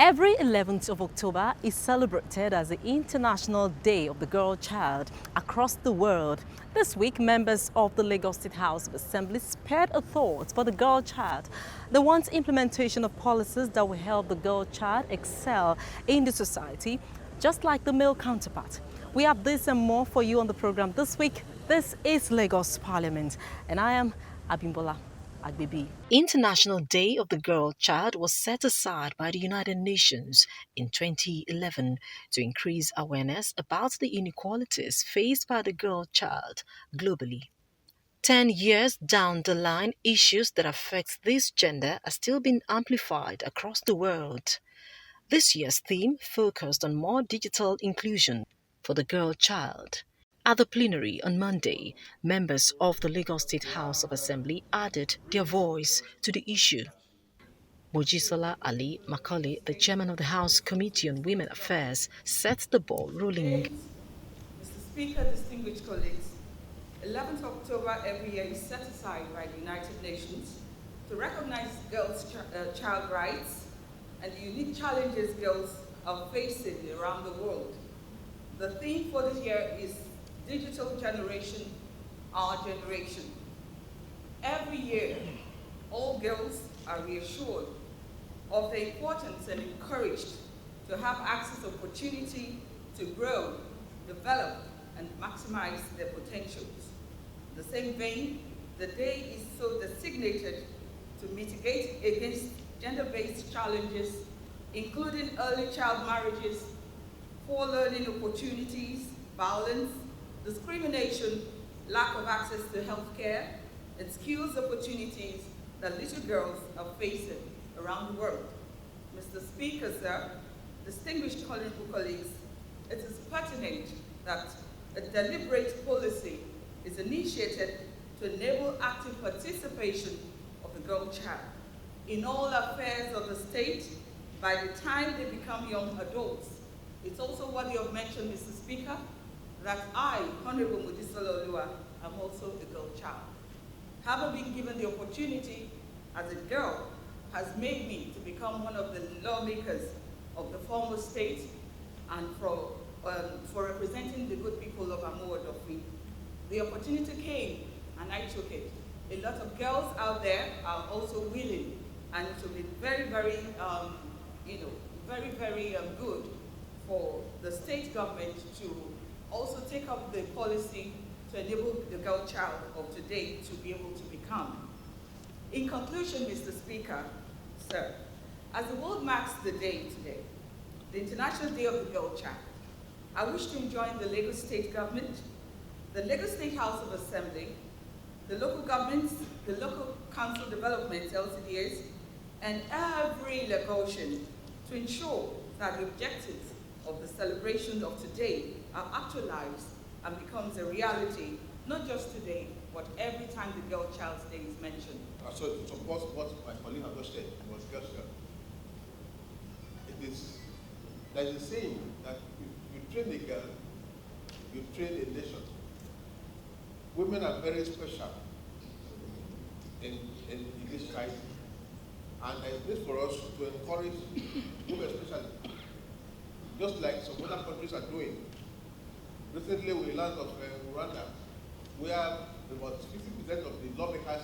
Every 11th of October is celebrated as the International Day of the Girl Child across the world. This week, members of the Lagos State House of Assembly spared a thought for the girl child. They want implementation of policies that will help the girl child excel in the society, just like the male counterpart. We have this and more for you on the program this week. This is Lagos Parliament, and I am Abimbola Agbebi. International Day of the Girl Child was set aside by the United Nations in 2011 to increase awareness about the inequalities faced by the girl child globally. 10 years down the line, issues that affect this gender are still being amplified across the world. This year's theme focused on more digital inclusion for the girl child. At the plenary on Monday, members of the Lagos State House of Assembly added their voice to the issue. Mojisola Ali Macaulay, the chairman of the House Committee on Women Affairs, set the ball rolling. Mr. Speaker, distinguished colleagues, 11th October every year is set aside by the United Nations to recognize girls' child rights and the unique challenges girls are facing around the world. The theme for this year is Digital Generation, Our Generation. Every year, all girls are reassured of the importance and encouraged to have access to opportunity to grow, develop, and maximize their potentials. In the same vein, the day is so designated to mitigate against gender-based challenges, including early child marriages, poor learning opportunities, violence, discrimination, lack of access to health care, and skills opportunities that little girls are facing around the world. Mr. Speaker, sir, distinguished colleagues, it is pertinent that a deliberate policy is initiated to enable active participation of the girl child in all affairs of the state by the time they become young adults. It's also worthy of mention, Mr. Speaker, that I, Honorable Mojisola Oluwa, am also a girl child. Having been given the opportunity as a girl has made me to become one of the lawmakers of the former state and for representing the good people of Amuodofi. The opportunity came and I took it. A lot of girls out there are also willing and it will be very, very, good for the state government to also take up the policy to enable the girl child of today to be able to become. In conclusion, Mr. Speaker, sir, as the world marks the day today, the International Day of the Girl Child, I wish to join the Lagos State Government, the Lagos State House of Assembly, the local governments, the local council developments, LCDAs, and every Lagosian to ensure that the objectives of the celebration of today are actualized and becomes a reality, not just today, but every time the Girl Child's Day is mentioned. So to support what my colleague has just said, was just there is a saying that you train a girl, you train a nation. Women are very special in this time, and there is need for us to encourage women especially, just like some other countries are doing. Recently, we learned of Rwanda, where about 50% of the lawmakers,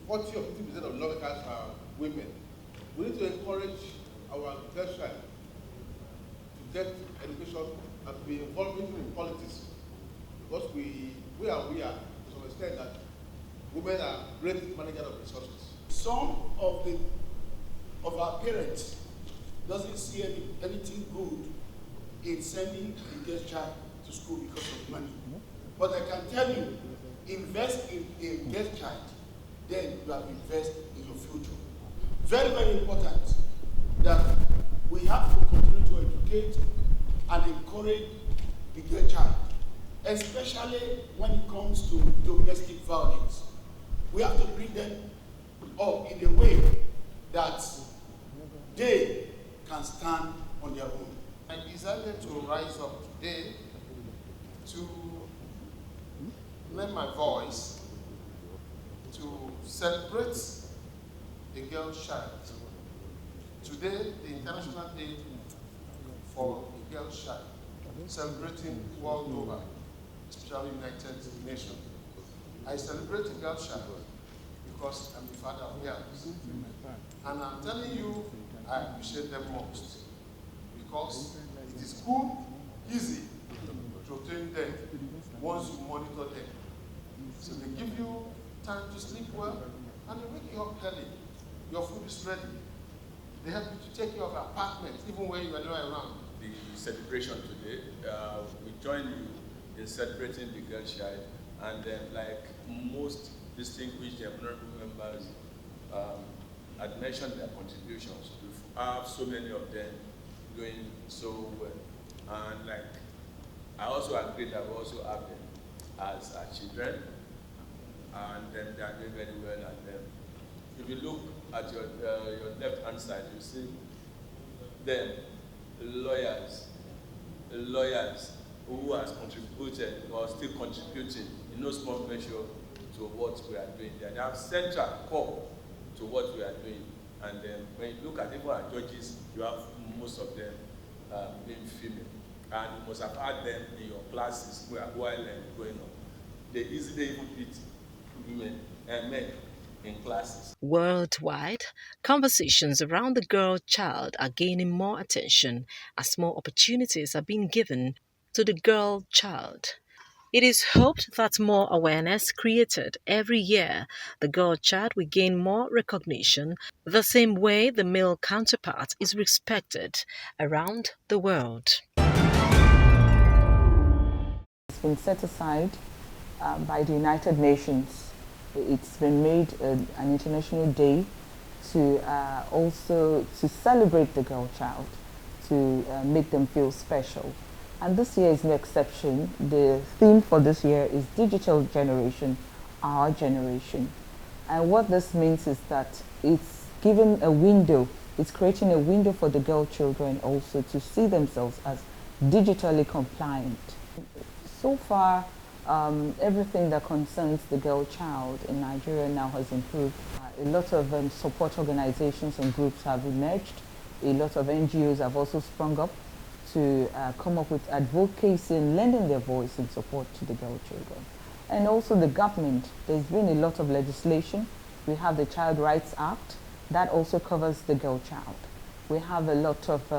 40 or 50% of lawmakers are women. We need to encourage our girl child to get education and to be involved in politics, because we are to some extent that women are great managers of resources. Some of our parents doesn't see anything good in sending a girl child to school because of money. But I can tell you, invest in a girl child, then you have invested in your future. Very, very important that we have to continue to educate and encourage the girl child, especially when it comes to domestic violence. We have to bring them up in a way that they can stand on their own. I decided to rise up today to lend my voice to celebrate the girl child Today, the International Day for the Girl Child, celebrating world over, especially United Nations. I celebrate the girl child because I'm the father of girls. And I'm telling you, I appreciate them most because it is good, easy to train them once you monitor them. So they give you time to sleep well, and they wake you up early. Your food is ready. They help you to take care of apartment, even when you are not around. The celebration today, we join you in celebrating the girl child, and like most distinguished and honorable members had mentioned their contributions. We have so many of them doing so well, and like I also agree that we also have them as our children, and then they are doing very well. And if you look at your left hand side, you see them lawyers who has contributed or still contributing in no small measure to what we are doing. They have central core to what we are doing. And when you look at even our judges, you have most of them being female. And you must have had them in your classes while growing up. They easily even beat women and men in classes. Worldwide, conversations around the girl child are gaining more attention as more opportunities are being given to the girl child. It is hoped that more awareness created every year, the girl child will gain more recognition the same way the male counterpart is respected around the world. It's been set aside by the United Nations. It's been made an international day to also to celebrate the girl child, to make them feel special. And this year is no exception. The theme for this year is Digital Generation, Our Generation. And what this means is that it's giving a window, it's creating a window for the girl children also to see themselves as digitally compliant. So far, everything that concerns the girl child in Nigeria now has improved. A lot of support organizations and groups have emerged. A lot of NGOs have also sprung up to come up with advocacy and lending their voice in support to the girl children. And also the government, there's been a lot of legislation. We have the Child Rights Act, that also covers the girl child. We have a lot of,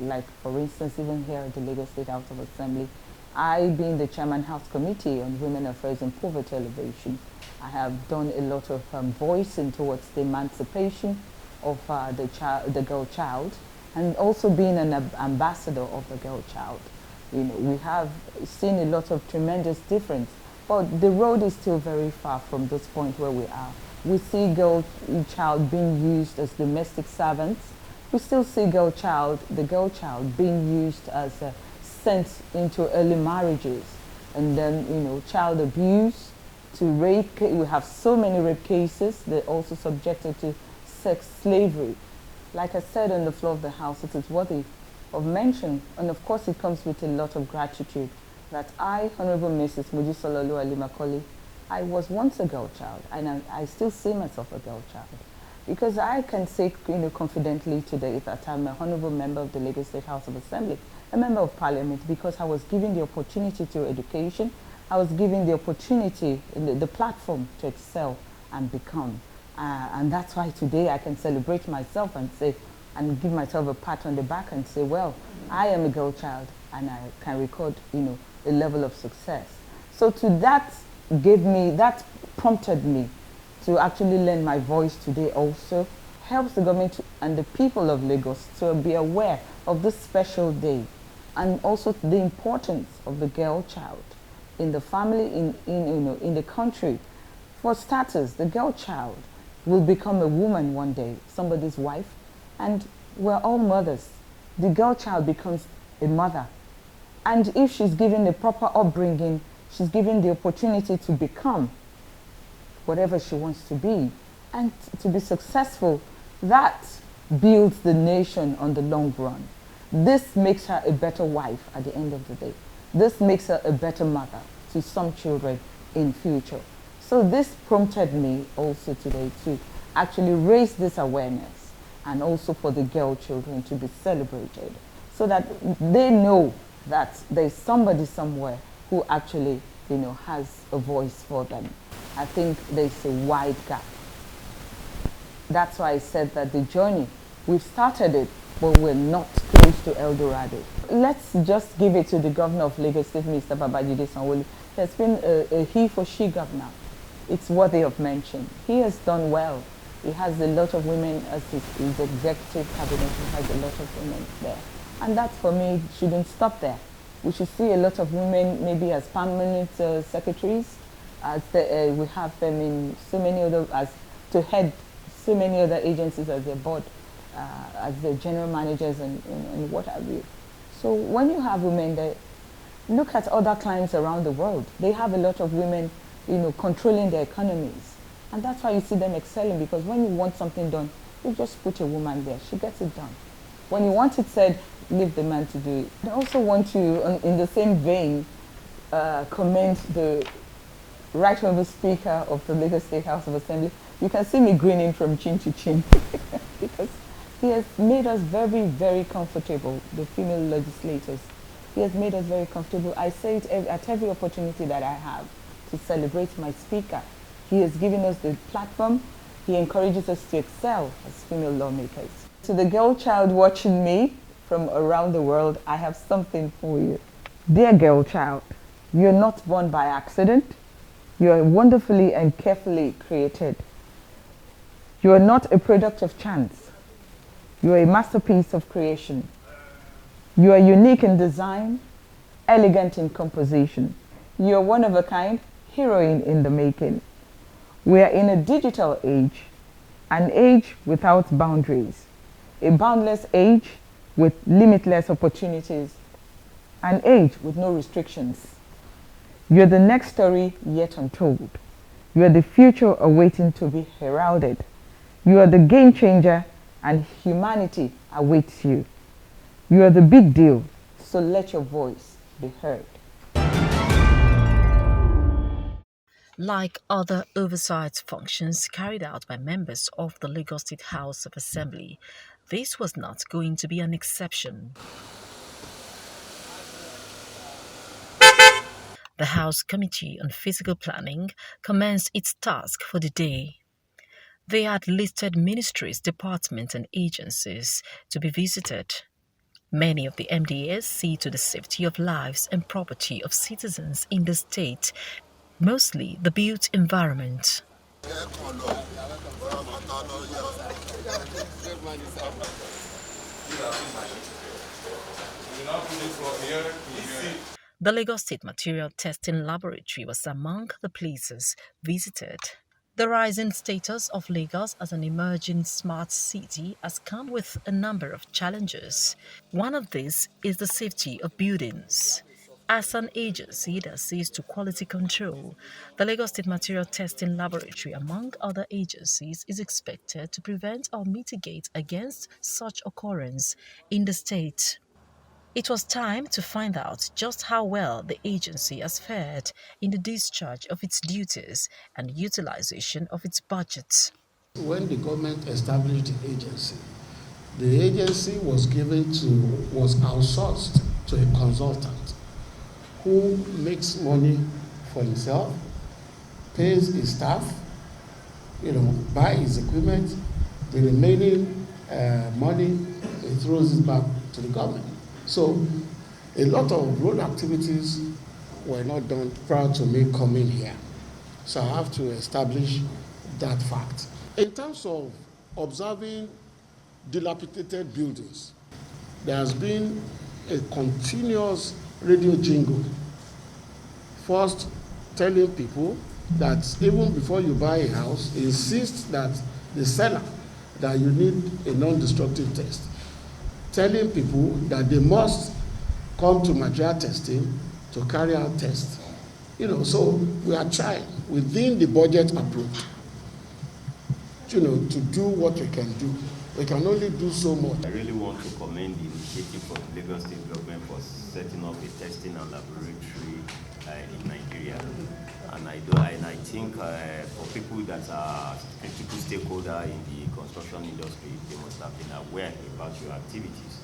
like for instance, even here at the Lagos State House of Assembly, I, being the Chairman House Committee on Women Affairs and Poverty Elevation, I have done a lot of voicing towards the emancipation of the girl child, and also being an ambassador of the girl child. We have seen a lot of tremendous difference, but the road is still very far from this point where we are. We see girl child being used as domestic servants. We still see the girl child being used as sent into early marriages, and then child abuse to rape. We have so many rape cases. They're also subjected to sex slavery. Like I said on the floor of the House, it is worthy of mention, and of course it comes with a lot of gratitude that I, Honorable Mrs. Mojisololu Ali Macaulay, I was once a girl child, and I still see myself a girl child. Because I can say confidently today that I'm a honorable member of the Lagos State House of Assembly, a member of Parliament, because I was given the opportunity to education, I was given the opportunity, the platform to excel and become. And that's why today I can celebrate myself and say, and give myself a pat on the back and say, well, I am a girl child and I can record, a level of success. So that prompted me to actually lend my voice today also, helps the government and the people of Lagos to be aware of this special day, and also the importance of the girl child in the family, in the country. For starters, the girl child will become a woman one day, somebody's wife, and we're all mothers. The girl child becomes a mother. And if she's given a proper upbringing, she's given the opportunity to become whatever she wants to be and to be successful, that builds the nation on the long run. This makes her a better wife at the end of the day. This makes her a better mother to some children in future. So this prompted me also today to actually raise this awareness and also for the girl children to be celebrated, so that they know that there's somebody somewhere who actually, has a voice for them. I think there's a wide gap. That's why I said that the journey, we've started it, but we're not close to El Dorado. Let's just give it to the governor of Lagos State, Mr. Babajide Sanwo-Olu. There's been a he for she governor. It's worthy of mention. He has done well. He has a lot of women as his executive cabinet. He has a lot of women there. And that, for me, shouldn't stop there. We should see a lot of women maybe as permanent secretaries, as we have them in so many other, as to head so many other agencies as their board, as their general managers and what have you. So when you have women there, look at other clients around the world. They have a lot of women, controlling their economies. And that's why you see them excelling, because when you want something done, you just put a woman there. She gets it done. When you want it said, leave the man to do it. I also want to, in the same vein, commend the Right Honourable Speaker of the Lagos State House of Assembly. You can see me grinning from chin to chin because he has made us very, very comfortable, the female legislators. He has made us very comfortable. I say it at every opportunity that I have to celebrate my speaker. He has given us the platform. He encourages us to excel as female lawmakers. To the girl child watching me from around the world, I have something for you. Dear girl child, you're not born by accident. You are wonderfully and carefully created. You are not a product of chance. You are a masterpiece of creation. You are unique in design, elegant in composition. You are one of a kind, heroine in the making. We are in a digital age, an age without boundaries, a boundless age with limitless opportunities, an age with no restrictions. You're the next story yet untold. You are the future awaiting to be heralded. You are the game changer and humanity awaits you. You are the big deal, so let your voice be heard. Like other oversight functions carried out by members of the Lagos State House of Assembly, this was not going to be an exception. The House Committee on Physical Planning commenced its task for the day. They had listed ministries, departments, and agencies to be visited. Many of the MDAs see to the safety of lives and property of citizens in the state, mostly the built environment. The Lagos State Material Testing Laboratory was among the places visited. The rising status of Lagos as an emerging smart city has come with a number of challenges. One of these is the safety of buildings. As an agency that sees to quality control, the Lagos State Material Testing Laboratory, among other agencies, is expected to prevent or mitigate against such occurrence in the state. It was time to find out just how well the agency has fared in the discharge of its duties and utilization of its budget. When the government established the agency was outsourced to a consultant who makes money for himself, pays his staff, buys his equipment. The remaining money he throws it back to the government. So a lot of road activities were not done prior to me coming here. So I have to establish that fact. In terms of observing dilapidated buildings, there has been a continuous radio jingle. First, telling people that even before you buy a house, insist that the seller that you need a non-destructive test. Telling people that they must come to material testing to carry out tests. So we are trying within the budget approach, to do what we can do. We can only do so much. I really want to commend the initiative of the Lagos State government for setting up a testing and laboratory in Nigeria. And I think for people that are critical stakeholder in the construction industry, they must have been aware about your activities.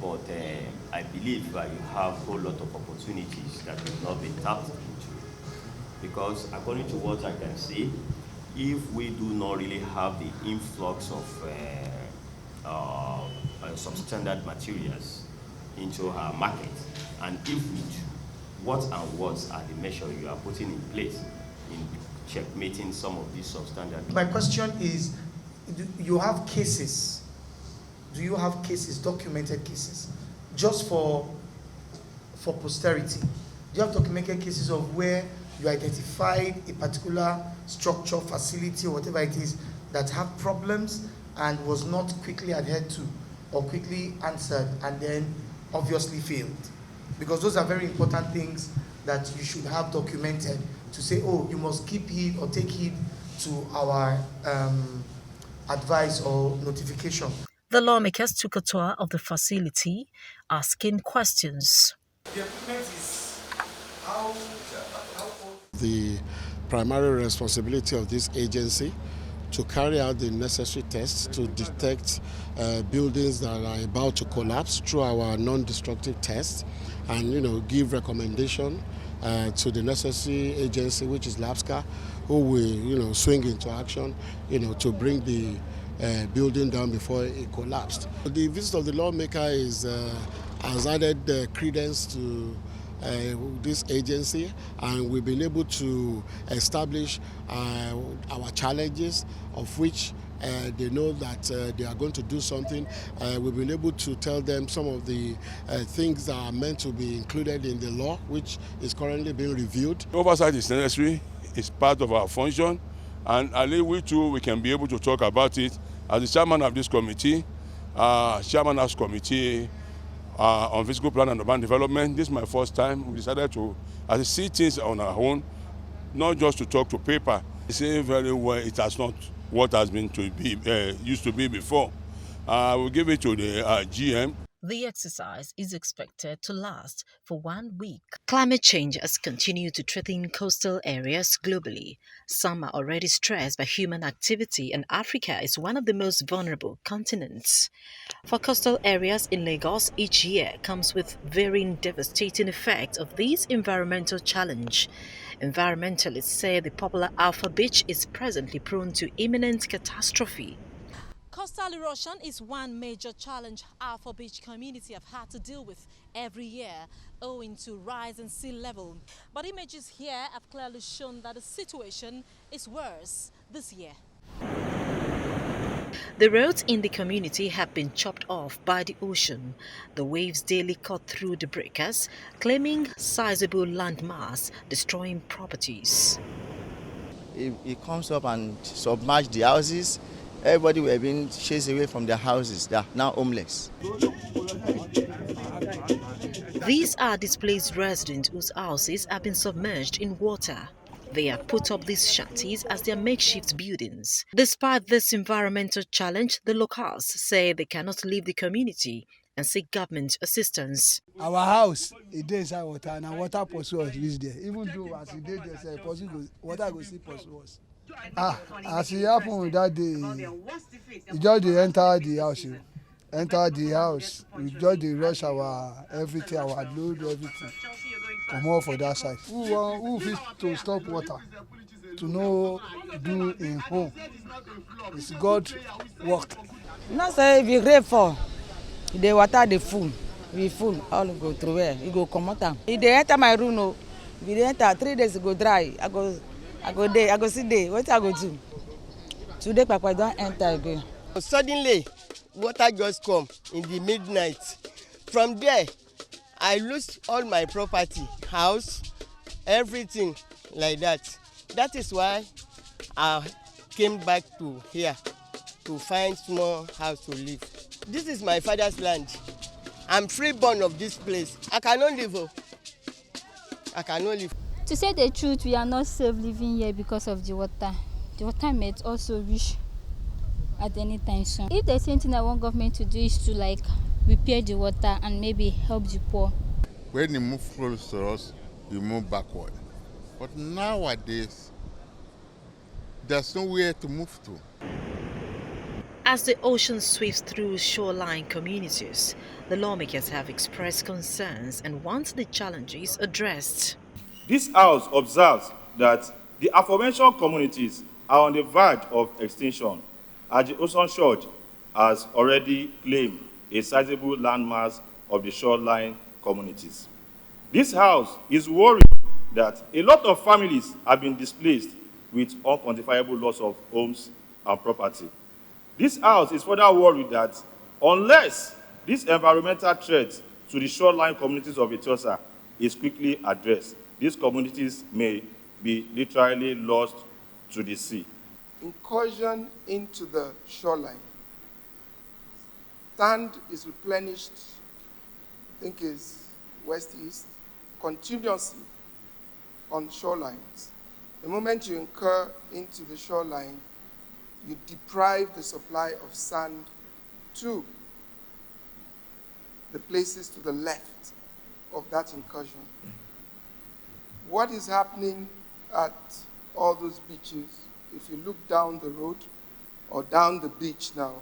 But I believe you have a whole lot of opportunities that have not been tapped into. Because according to what I can see, if we do not really have the influx of substandard materials into our market, and if we do, what are the measures you are putting in place in checkmating some of these substandard? My question is, do you have cases? Do you have cases, documented cases, just for posterity? Do you have documented cases of where you identified a particular structure, facility, or whatever it is that have problems and was not quickly adhered to or quickly answered and then obviously failed? Because those are very important things that you should have documented to say, oh, you must keep heed or take heed to our advice or notification. The lawmakers took a tour of the facility, asking questions. The primary responsibility of this agency to carry out the necessary tests to detect buildings that are about to collapse through our non-destructive tests, and give recommendation to the necessary agency, which is LABSCA, who will swing into action to bring the building down before it collapsed. The visit of the lawmaker has added credence to this agency, and we've been able to establish our challenges, of which they know that they are going to do something. We've been able to tell them some of the things that are meant to be included in the law, which is currently being reviewed. Oversight is necessary, it's part of our function, and I think we can be able to talk about it. As the chairman of this committee, chairman of this committee on physical plan and urban development, this is my first time. We decided to see things on our own, not just to talk to paper. They say very well it has not what has been to be used to be before. We'll give it to the GM. The exercise is expected to last for 1 week. Climate change has continued to threaten coastal areas globally. Some are already stressed by human activity, and Africa is one of the most vulnerable continents. For coastal areas in Lagos, each year comes with varying devastating effects of this environmental challenge. Environmentalists say the popular Alpha Beach is presently prone to imminent catastrophe. Coastal erosion is one major challenge Alpha Beach community have had to deal with every year owing to rise in sea level. But images here have clearly shown that the situation is worse this year. The roads in the community have been chopped off by the ocean. The waves daily cut through the breakers, claiming sizable landmass, destroying properties. It comes up and submerges the houses. Everybody were being chased away from their houses. They are now homeless. These are displaced residents whose houses have been submerged in water. They have put up these shanties as their makeshift buildings. Despite this environmental challenge, the locals say they cannot leave the community and seek government assistance. Our house is inside water, and water pursue us reach there. Even though as it did there, water go see pursue us. As it happened that day, we just enter the house. We just rush our everything, our load, everything. Come on for that side. Who fit to stop water? To know do in home. It's God work. Not say if you grave for the water the full, we full all go through where you go come out. If they enter my room, no, if they enter 3 days go dry. I go sit there. What I go do? Today, Papa don't enter again. Suddenly, water just come in the midnight. From there, I lose all my property, house, everything like that. That is why I came back to here to find small house to live. This is my father's land. I'm freeborn of this place. I cannot live. I cannot live. To say the truth, we are not safe living here because of the water. The water might also reach at any time soon. If there's anything I want government to do is to repair the water and maybe help the poor. When they move close to us, you move backward. But nowadays, there's nowhere to move to. As the ocean sweeps through shoreline communities, the lawmakers have expressed concerns and want the challenges addressed. This House observes that the aforementioned communities are on the verge of extinction, as the ocean shore has already claimed a sizable landmass of the shoreline communities. This House is worried that a lot of families have been displaced with unquantifiable loss of homes and property. This House is further worried that unless this environmental threat to the shoreline communities of Etiosa is quickly addressed, these communities may be literally lost to the sea. Incursion into the shoreline. Sand is replenished, I think is west-east, continuously on shorelines. The moment you incur into the shoreline, you deprive the supply of sand to the places to the left of that incursion. What is happening at all those beaches, if you look down the road or down the beach now,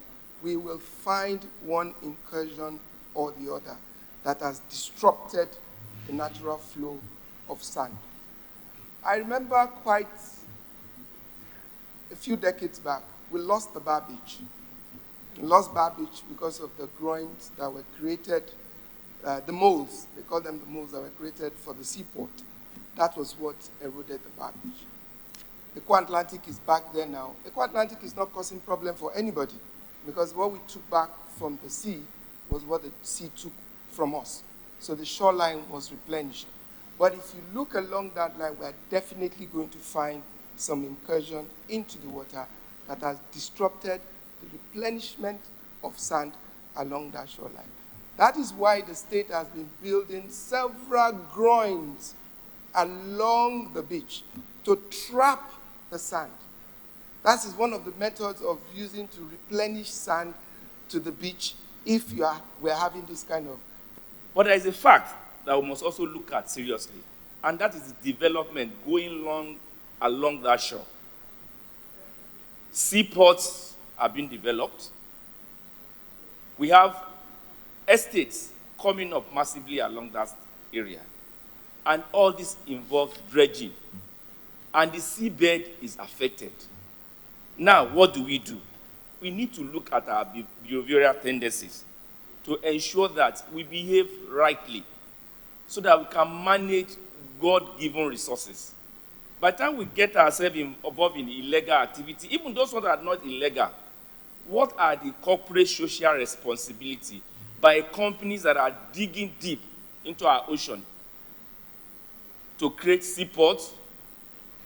we will find one incursion or the other that has disrupted the natural flow of sand. I remember quite a few decades back, we lost the Bar Beach. We lost Bar Beach because of the groins that were created, the moles, they call them the moles that were created for the seaport. That was what eroded the Bar Beach. Eco Atlantic is back there now. Eco Atlantic is not causing problem for anybody because what we took back from the sea was what the sea took from us. So the shoreline was replenished. But if you look along that line, we're definitely going to find some incursion into the water that has disrupted the replenishment of sand along that shoreline. That is why the state has been building several groins along the beach to trap the sand. That is one of the methods of using to replenish sand to the beach if we're having this kind of. But there is a fact that we must also look at seriously, and that is the development going along that shore. Seaports are being developed. We have estates coming up massively along that area. And all this involves dredging. And the seabed is affected. Now, what do? We need to look at our behavioral tendencies to ensure that we behave rightly so that we can manage God-given resources. By the time we get ourselves involved in illegal activity, even those ones that are not illegal, what are the corporate social responsibility by companies that are digging deep into our ocean to create seaports,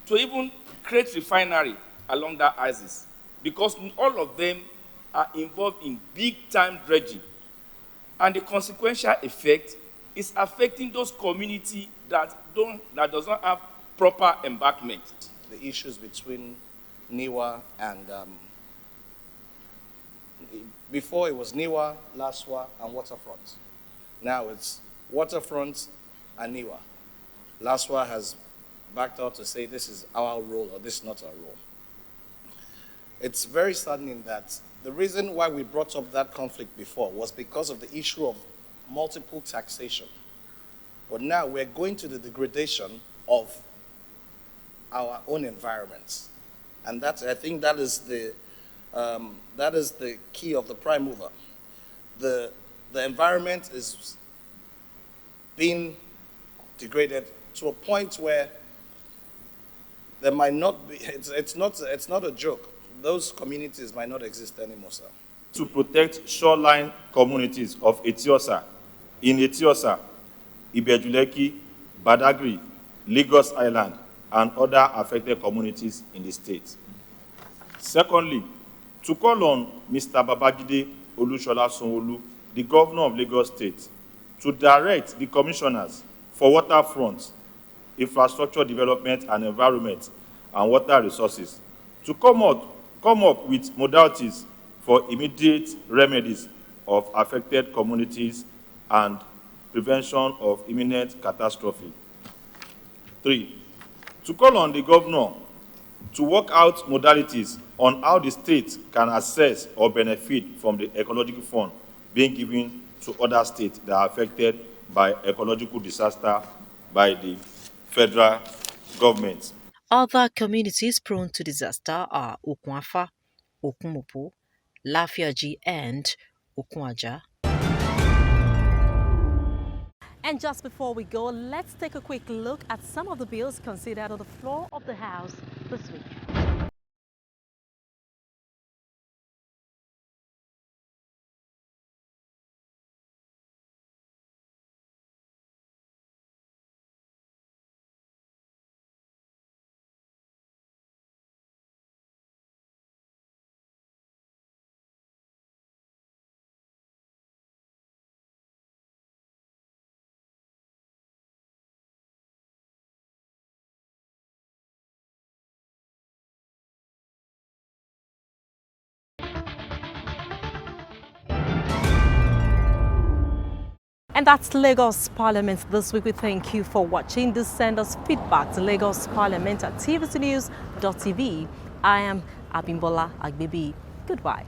to even create refinery along that axis? Because all of them are involved in big-time dredging. And the consequential effect is affecting those communities that does not have proper embankment. The issues between NIWA and, before it was NIWA, LASWA, and Waterfront. Now it's Waterfront and NIWA. LASWA has backed out to say this is our role or this is not our role. It's very saddening that the reason why we brought up that conflict before was because of the issue of multiple taxation. But now we're going to the degradation of our own environments. And I think that is the key of the prime mover. The environment is being degraded to a point where there might not be, it's not a joke. Those communities might not exist anymore, sir. To protect shoreline communities of Etiosa, in Etiosa, Ibejuleki, Badagry, Lagos Island, and other affected communities in the state. Secondly, to call on Mr. Babajide Olushola Sanwo-Olu, the governor of Lagos State, to direct the commissioners for waterfront, infrastructure development and environment, and water resources to come up with modalities for immediate remedies of affected communities and prevention of imminent catastrophe. 3, to call on the governor to work out modalities on how the state can assess or benefit from the ecological fund being given to other states that are affected by ecological disaster by the federal government. Other communities prone to disaster are Okwafa, Okumopo, Lafiaji, and Okwaja. And just before we go, let's take a quick look at some of the bills considered on the floor of the House this week. And that's Lagos Parliament this week. We thank you for watching. Do send us feedback to Lagos Parliament at tvcnews.tv. I am Abimbola Agbebi. Goodbye.